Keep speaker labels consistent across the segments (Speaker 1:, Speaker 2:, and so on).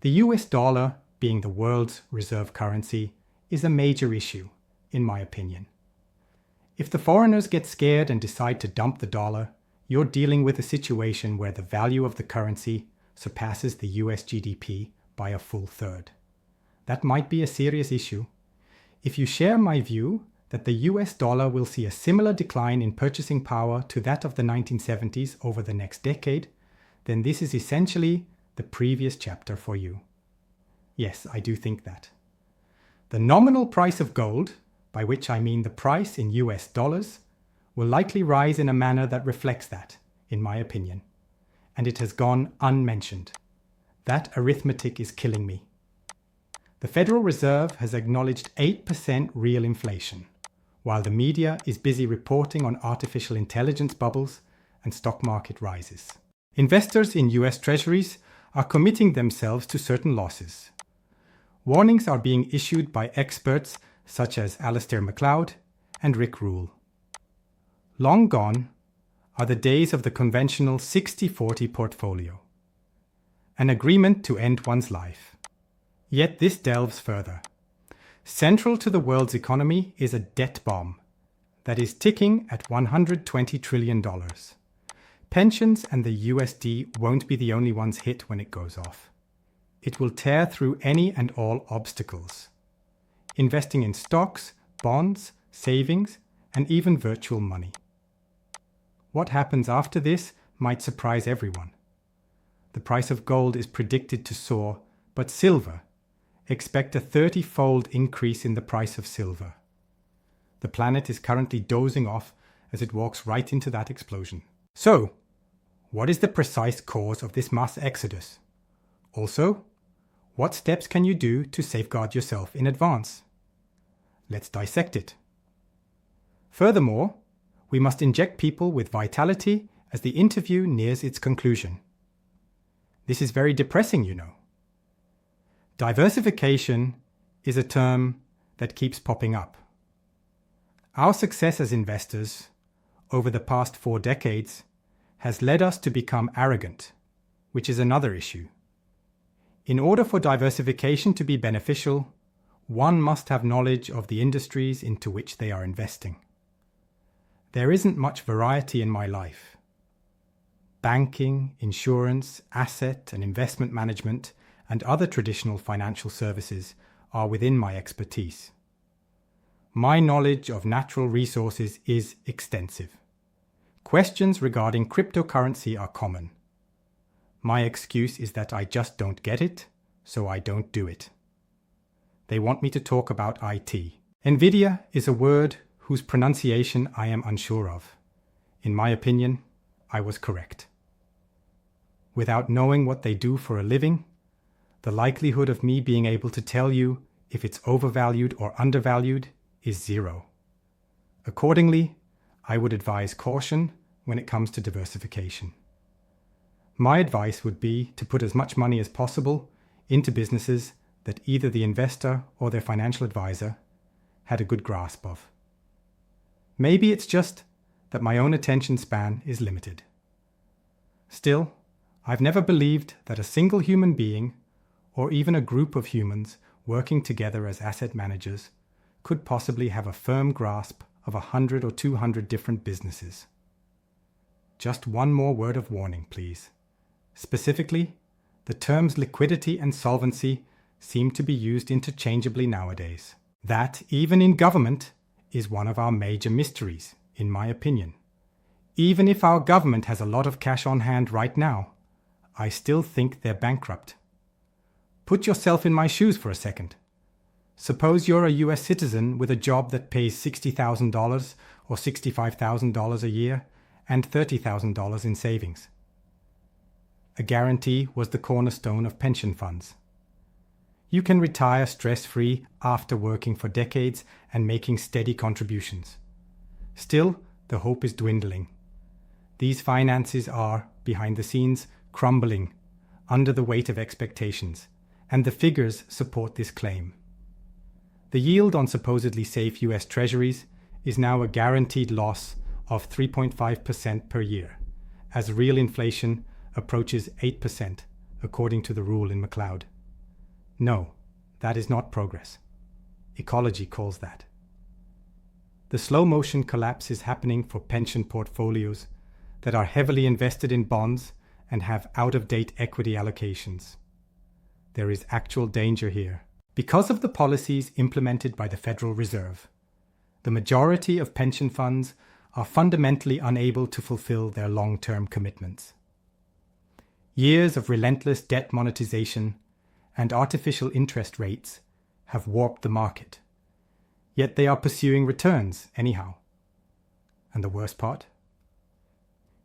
Speaker 1: The US dollar, being the world's reserve currency, is a major issue, in my opinion. If the foreigners get scared and decide to dump the dollar, you're dealing with a situation where the value of the currency surpasses the US GDP by a full third. That might be a serious issue. If you share my view that the US dollar will see a similar decline in purchasing power to that of the 1970s over the next decade, then this is essentially the previous chapter for you. Yes, I do think that. The nominal price of gold, by which I mean the price in US dollars, will likely rise in a manner that reflects that, in my opinion. And it has gone unmentioned. That arithmetic is killing me. The Federal Reserve has acknowledged 8% real inflation, while the media is busy reporting on artificial intelligence bubbles and stock market rises. Investors in US Treasuries are committing themselves to certain losses. Warnings are being issued by experts such as Alasdair Macleod and Rick Rule. Long gone are the days of the conventional 60-40 portfolio, an agreement to end one's life. Yet this delves further. Central to the world's economy is a debt bomb that is ticking at $120 trillion. Pensions and the USD won't be the only ones hit when it goes off. It will tear through any and all obstacles. Investing in stocks, bonds, savings, and even virtual money. What happens after this might surprise everyone. The price of gold is predicted to soar, but silver, expect a 30-fold increase in the price of silver. The planet is currently dozing off as it walks right into that explosion. So, what is the precise cause of this mass exodus? Also, what steps can you do to safeguard yourself in advance? Let's dissect it. Furthermore, we must inject people with vitality as the interview nears its conclusion. This is very depressing, you know. Diversification is a term that keeps popping up. Our success as investors over the past 4 decades has led us to become arrogant, which is another issue. In order for diversification to be beneficial, one must have knowledge of the industries into which they are investing. There isn't much variety in my life. Banking, insurance, asset and investment management, and other traditional financial services are within my expertise. My knowledge of natural resources is extensive. Questions regarding cryptocurrency are common. My excuse is that I just don't get it, so I don't do it. They want me to talk about IT. Nvidia is a word whose pronunciation I am unsure of. In my opinion, I was correct. Without knowing what they do for a living, the likelihood of me being able to tell you if it's overvalued or undervalued is 0. Accordingly, I would advise caution when it comes to diversification. My advice would be to put as much money as possible into businesses that either the investor or their financial advisor had a good grasp of. Maybe it's just that my own attention span is limited. Still, I've never believed that a single human being, or even a group of humans working together as asset managers, could possibly have a firm grasp of 100 or 200 different businesses. Just one more word of warning, please. Specifically, the terms liquidity and solvency seem to be used interchangeably nowadays. That, even in government, is one of our major mysteries, in my opinion. Even if our government has a lot of cash on hand right now, I still think they're bankrupt. Put yourself in my shoes for a second. Suppose you're a US citizen with a job that pays $60,000 or $65,000 a year and $30,000 in savings. A guarantee was the cornerstone of pension funds. You can retire stress-free after working for decades and making steady contributions. Still, the hope is dwindling. These finances are, behind the scenes, crumbling under the weight of expectations, and the figures support this claim. The yield on supposedly safe US Treasuries is now a guaranteed loss of 3.5% per year, as real inflation approaches 8%, according to the rule in Macleod. No, that is not progress. Ecology calls that. The slow motion collapse is happening for pension portfolios that are heavily invested in bonds and have out-of-date equity allocations. There is actual danger here. Because of the policies implemented by the Federal Reserve, the majority of pension funds are fundamentally unable to fulfill their long-term commitments. Years of relentless debt monetization and artificial interest rates have warped the market. Yet they are pursuing returns anyhow. And the worst part?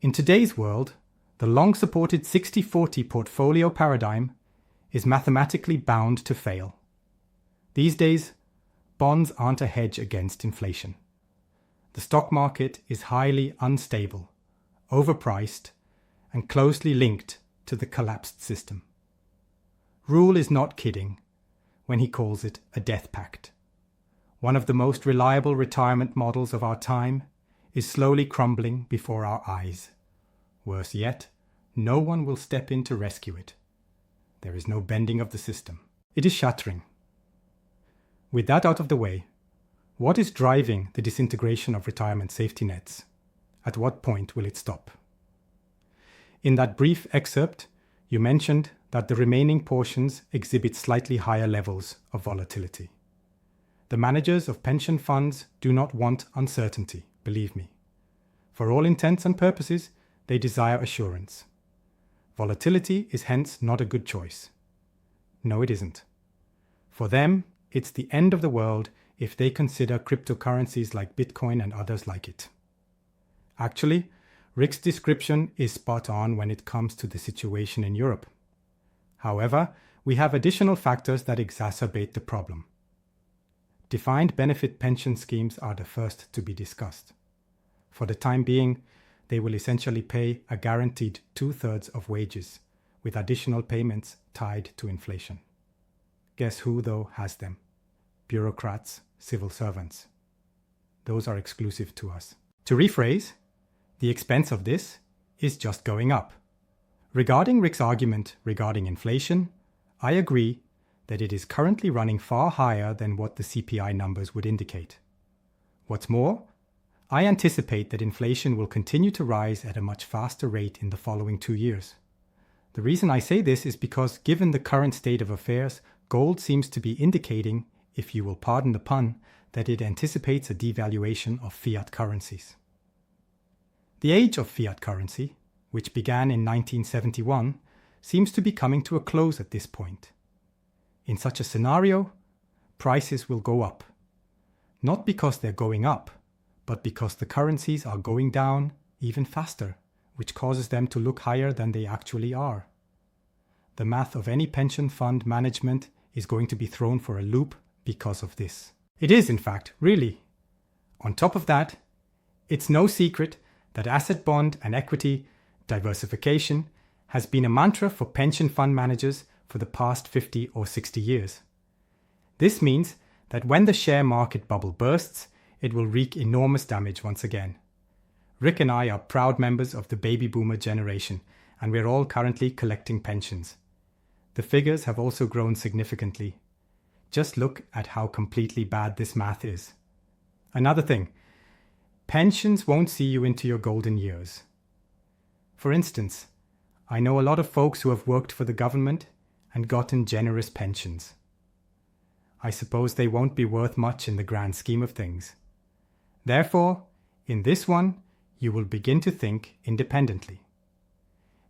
Speaker 1: In today's world, the long-supported 60-40 portfolio paradigm is mathematically bound to fail. These days, bonds aren't a hedge against inflation. The stock market is highly unstable, overpriced, and closely linked to the collapsed system. Rule is not kidding when he calls it a death pact. One of the most reliable retirement models of our time is slowly crumbling before our eyes. Worse yet, no one will step in to rescue it. There is no bending of the system. It is shattering. With that out of the way, what is driving the disintegration of retirement safety nets? At what point will it stop? In that brief excerpt, you mentioned that the remaining portions exhibit slightly higher levels of volatility. The managers of pension funds do not want uncertainty, believe me. For all intents and purposes, they desire assurance. Volatility is hence not a good choice. No, it isn't. For them, it's the end of the world if they consider cryptocurrencies like Bitcoin and others like it. Actually, Rick's description is spot on when it comes to the situation in Europe. However, we have additional factors that exacerbate the problem. Defined benefit pension schemes are the first to be discussed. For the time being, they will essentially pay a guaranteed 2/3 of wages, with additional payments tied to inflation. Guess who, though, has them? Bureaucrats, civil servants. Those are exclusive to us. To rephrase, the expense of this is just going up. Regarding Rick's argument regarding inflation, I agree that it is currently running far higher than what the CPI numbers would indicate. What's more, I anticipate that inflation will continue to rise at a much faster rate in the following 2 years. The reason I say this is because, given the current state of affairs, gold seems to be indicating, if you will pardon the pun, that it anticipates a devaluation of fiat currencies. The age of fiat currency, which began in 1971, seems to be coming to a close at this point. In such a scenario, prices will go up. Not because they're going up, but because the currencies are going down even faster, which causes them to look higher than they actually are. The math of any pension fund management is going to be thrown for a loop because of this. It is, in fact, really. On top of that, it's no secret that asset bond and equity diversification has been a mantra for pension fund managers for the past 50 or 60 years. This means that when the share market bubble bursts, it will wreak enormous damage once again. Rick and I are proud members of the baby boomer generation, and we're all currently collecting pensions. The figures have also grown significantly. Just look at how completely bad this math is. Another thing, pensions won't see you into your golden years. For instance, I know a lot of folks who have worked for the government and gotten generous pensions. I suppose they won't be worth much in the grand scheme of things. Therefore, in this one, you will begin to think independently.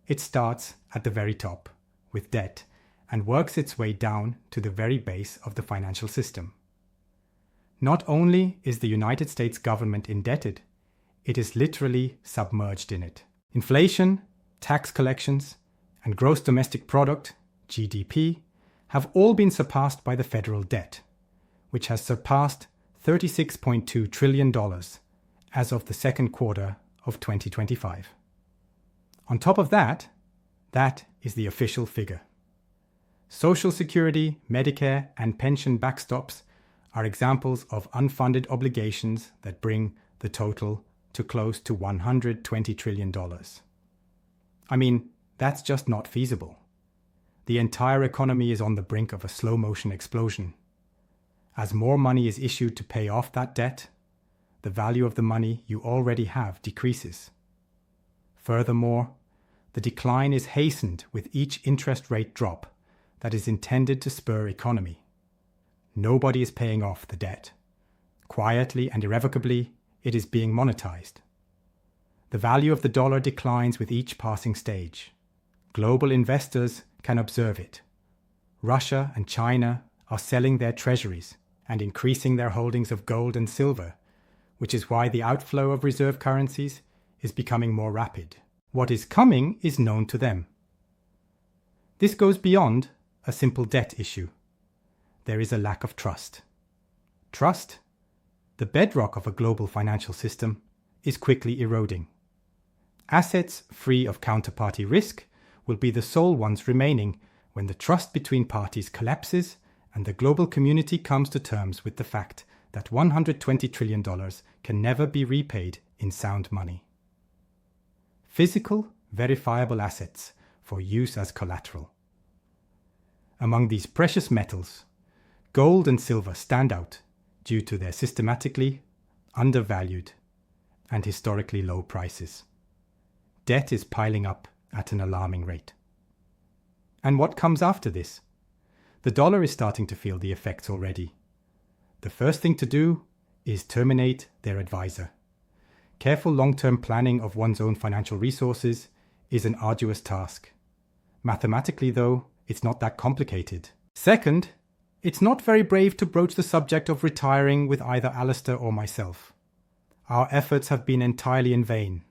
Speaker 1: It starts at the very top, with debt, and works its way down to the very base of the financial system. Not only is the United States government indebted, it is literally submerged in it. Inflation, tax collections, and gross domestic product, GDP, have all been surpassed by the federal debt, which has surpassed $36.2 trillion as of the second quarter of 2025. On top of that, that is the official figure. Social Security, Medicare, and pension backstops are examples of unfunded obligations that bring the total to close to $120 trillion. I mean, that's just not feasible. the entire economy is on the brink of a slow-motion explosion. As more money is issued to pay off that debt, the value of the money you already have decreases. Furthermore, the decline is hastened with each interest rate drop that is intended to spur economy. Nobody is paying off the debt. Quietly and irrevocably, it is being monetized. The value of the dollar declines with each passing stage. Global investors can observe it. Russia and China are selling their treasuries and increasing their holdings of gold and silver, which is why the outflow of reserve currencies is becoming more rapid. What is coming is known to them. This goes beyond a simple debt issue. There is a lack of trust. Trust, the bedrock of a global financial system, is quickly eroding. Assets free of counterparty risk will be the sole ones remaining when the trust between parties collapses and the global community comes to terms with the fact that $120 trillion can never be repaid in sound money. Physical, verifiable assets for use as collateral. Among these precious metals, gold and silver stand out due to their systematically undervalued and historically low prices. Debt is piling up at an alarming rate. And what comes after this? The dollar is starting to feel the effects already. The first thing to do is terminate their advisor. Careful long-term planning of one's own financial resources is an arduous task. Mathematically, though, it's not that complicated. Second, it's not very brave to broach the subject of retiring with either Alistair or myself. Our efforts have been entirely in vain.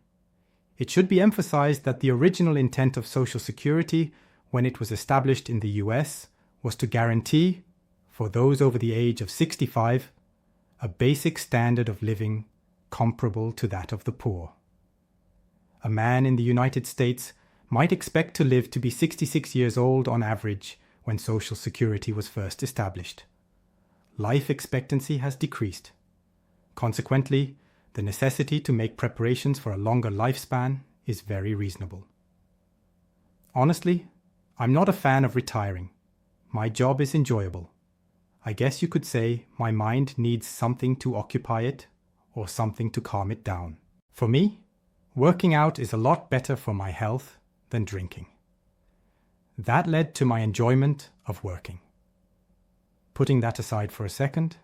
Speaker 1: It should be emphasized that the original intent of Social Security, when it was established in the US, was to guarantee, for those over the age of 65, a basic standard of living comparable to that of the poor. A man in the United States might expect to live to be 66 years old on average when Social Security was first established. Life expectancy has decreased. Consequently, the necessity to make preparations for a longer lifespan is very reasonable. Honestly, I'm not a fan of retiring. My job is enjoyable. I guess you could say my mind needs something to occupy it or something to calm it down. For me, working out is a lot better for my health than drinking. That led to my enjoyment of working. Putting that aside for a second,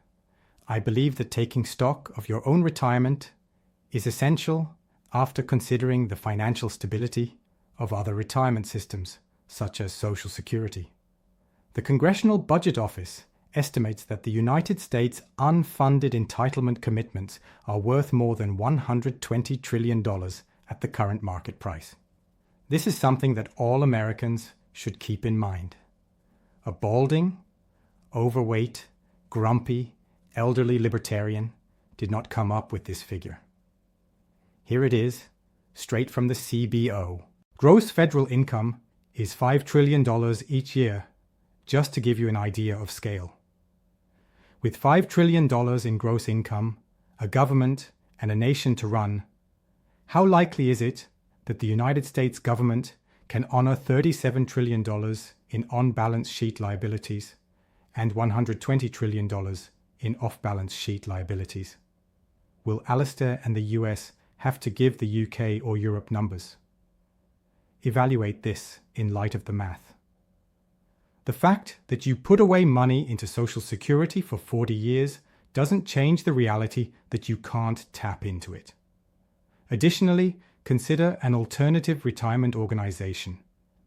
Speaker 1: I believe that taking stock of your own retirement is essential after considering the financial stability of other retirement systems, such as Social Security. The Congressional Budget Office estimates that the United States' unfunded entitlement commitments are worth more than $120 trillion at the current market price. This is something that all Americans should keep in mind. A balding, overweight, grumpy, elderly libertarian did not come up with this figure. Here it is, straight from the CBO. Gross federal income is $5 trillion each year, just to give you an idea of scale. With $5 trillion in gross income, a government, and a nation to run, how likely is it that the United States government can honor $37 trillion in on-balance sheet liabilities and $120 trillion in off-balance sheet liabilities? Will Alistair and the US have to give the UK or Europe numbers? Evaluate this in light of the math. The fact that you put away money into Social Security for 40 years doesn't change the reality that you can't tap into it. Additionally, consider an alternative retirement organization,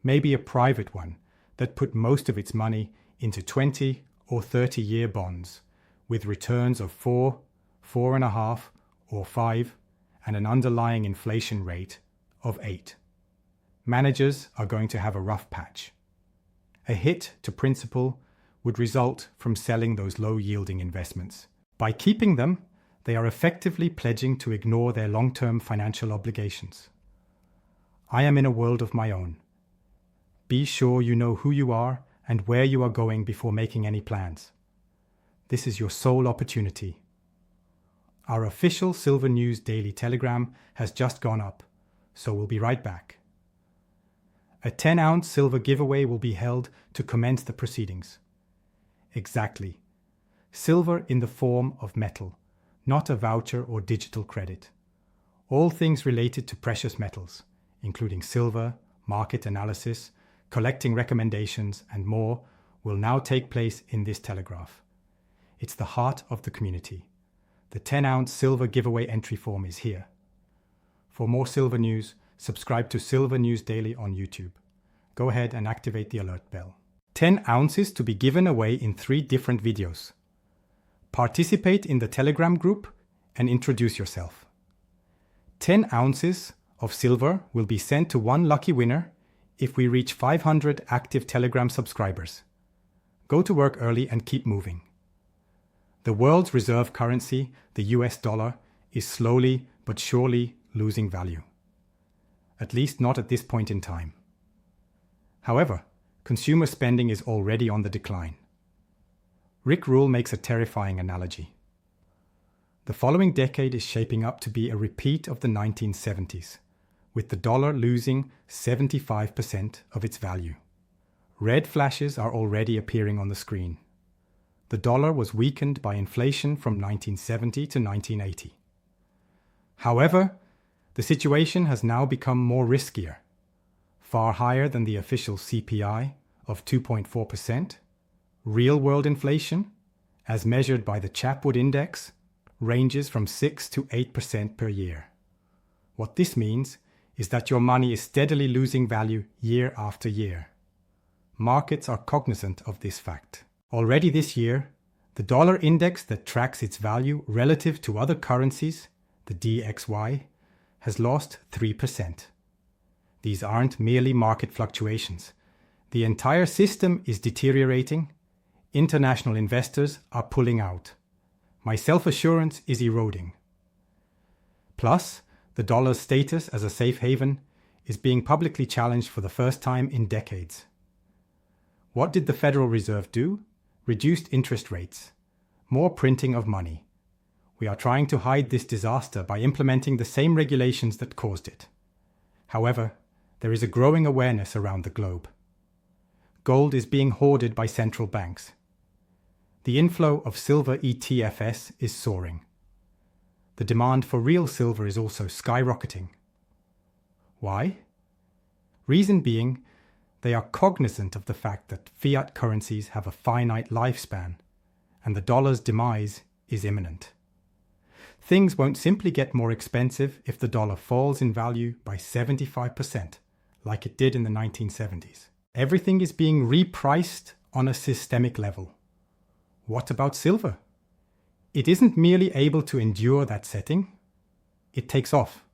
Speaker 1: maybe a private one, that put most of its money into 20 or 30-year bonds with returns of 4, 4.5, or 5, and an underlying inflation rate of 8. Managers are going to have a rough patch. A hit to principal would result from selling those low-yielding investments. By keeping them, they are effectively pledging to ignore their long-term financial obligations. I am in a world of my own. Be sure you know who you are and where you are going before making any plans. This is your sole opportunity. Our official Silver News Daily Telegram has just gone up, so we'll be right back. A 10-ounce silver giveaway will be held to commence the proceedings. Exactly. Silver in the form of metal, not a voucher or digital credit. All things related to precious metals, including silver, market analysis, collecting recommendations, and more, will now take place in this telegraph. It's the heart of the community. The 10-ounce silver giveaway entry form is here. For more silver news, subscribe to Silver News Daily on YouTube. Go ahead and activate the alert bell. 10 ounces to be given away in 3 different videos. Participate in the Telegram group and introduce yourself. 10 ounces of silver will be sent to one lucky winner if we reach 500 active Telegram subscribers. Go to work early and keep moving. The world's reserve currency, the US dollar, is slowly but surely losing value. At least not at this point in time. However, consumer spending is already on the decline. Rick Rule makes a terrifying analogy. The following decade is shaping up to be a repeat of the 1970s, with the dollar losing 75% of its value. Red flashes are already appearing on the screen. The dollar was weakened by inflation from 1970 to 1980. However, the situation has now become more riskier, far higher than the official CPI of 2.4%. Real-world inflation, as measured by the Chapwood Index, ranges from 6 to 8% per year. What this means is that your money is steadily losing value year after year. Markets are cognizant of this fact. Already this year, the dollar index that tracks its value relative to other currencies, the DXY, has lost 3%. These aren't merely market fluctuations. The entire system is deteriorating. International investors are pulling out. My self-assurance is eroding. Plus, the dollar's status as a safe haven is being publicly challenged for the first time in decades. What did the Federal Reserve do? Reduced interest rates. More printing of money. We are trying to hide this disaster by implementing the same regulations that caused it. However, there is a growing awareness around the globe. Gold is being hoarded by central banks. The inflow of silver ETFs is soaring. The demand for real silver is also skyrocketing. Why? Reason being, they are cognizant of the fact that fiat currencies have a finite lifespan, and the dollar's demise is imminent. Things won't simply get more expensive if the dollar falls in value by 75%, like it did in the 1970s. Everything is being repriced on a systemic level. What about silver? It isn't merely able to endure that setting. It takes off.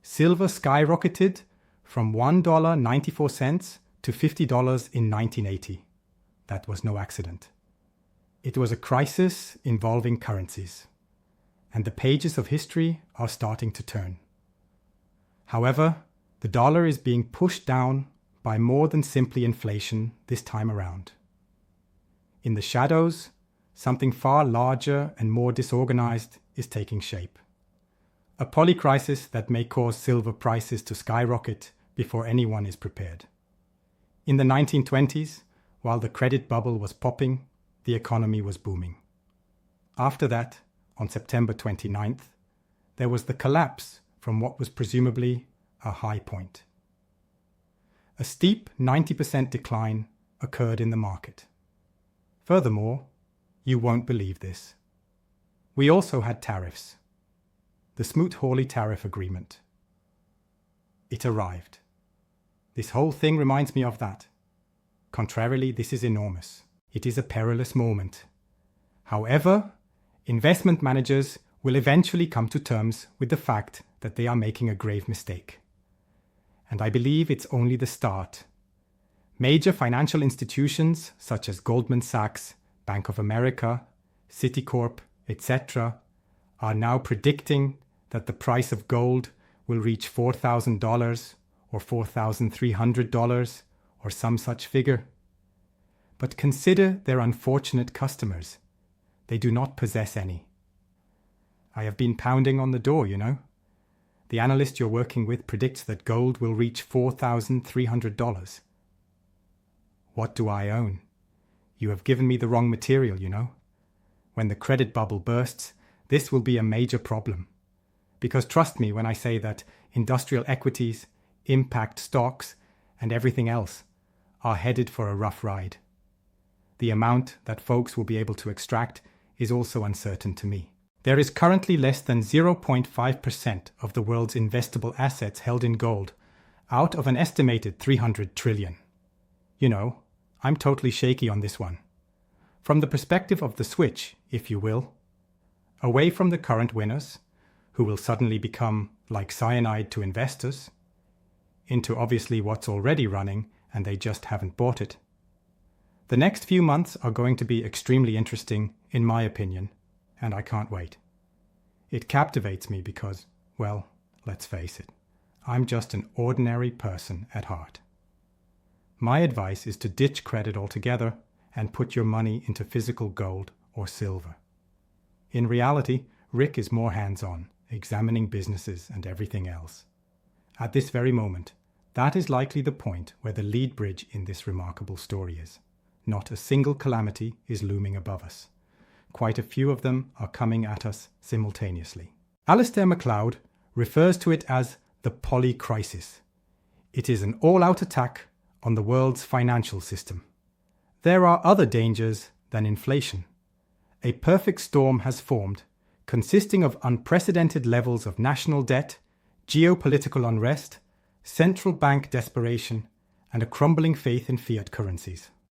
Speaker 1: Silver skyrocketed from $1.94 to $50 in 1980. That was no accident. It was a crisis involving currencies, and the pages of history are starting to turn. However, the dollar is being pushed down by more than simply inflation this time around. In the shadows, something far larger and more disorganized is taking shape. A polycrisis that may cause silver prices to skyrocket before anyone is prepared. In the 1920s, while the credit bubble was popping, the economy was booming. After that, on September 29th, there was the collapse from what was presumably a high point. A steep 90% decline occurred in the market. Furthermore, you won't believe this. We also had tariffs. The Smoot-Hawley tariff agreement. It arrived. This whole thing reminds me of that. Contrarily, this is enormous. It is a perilous moment. However, investment managers will eventually come to terms with the fact that they are making a grave mistake. And I believe it's only the start. Major financial institutions such as Goldman Sachs, Bank of America, Citicorp, etc., are now predicting that the price of gold will reach $4,000 or $4,300 or some such figure. But consider their unfortunate customers. They do not possess any. I have been pounding on the door, The analyst you're working with predicts that gold will reach $4,300. What do I own? You have given me the wrong material, you know. When the credit bubble bursts, this will be a major problem. Because trust me when I say that industrial equities, impact stocks, and everything else are headed for a rough ride. The amount that folks will be able to extract is also uncertain to me. There is currently less than 0.5% of the world's investable assets held in gold, out of an estimated 300 trillion. You know, I'm totally shaky on this one. From the perspective of the switch, if you will, away from the current winners, who will suddenly become like cyanide to investors, into obviously what's already running and they just haven't bought it. The next few months are going to be extremely interesting, in my opinion, and I can't wait. It captivates me because, well, let's face it, I'm just an ordinary person at heart. My advice is to ditch credit altogether and put your money into physical gold or silver. In reality, Rick is more hands-on, examining businesses and everything else. At this very moment, that is likely the point where the lead bridge in this remarkable story is. Not a single calamity is looming above us. Quite a few of them are coming at us simultaneously. Alistair MacLeod refers to it as the polycrisis. It is an all-out attack on the world's financial system. There are other dangers than inflation. A perfect storm has formed, consisting of unprecedented levels of national debt, geopolitical unrest, central bank desperation, and a crumbling faith in fiat currencies.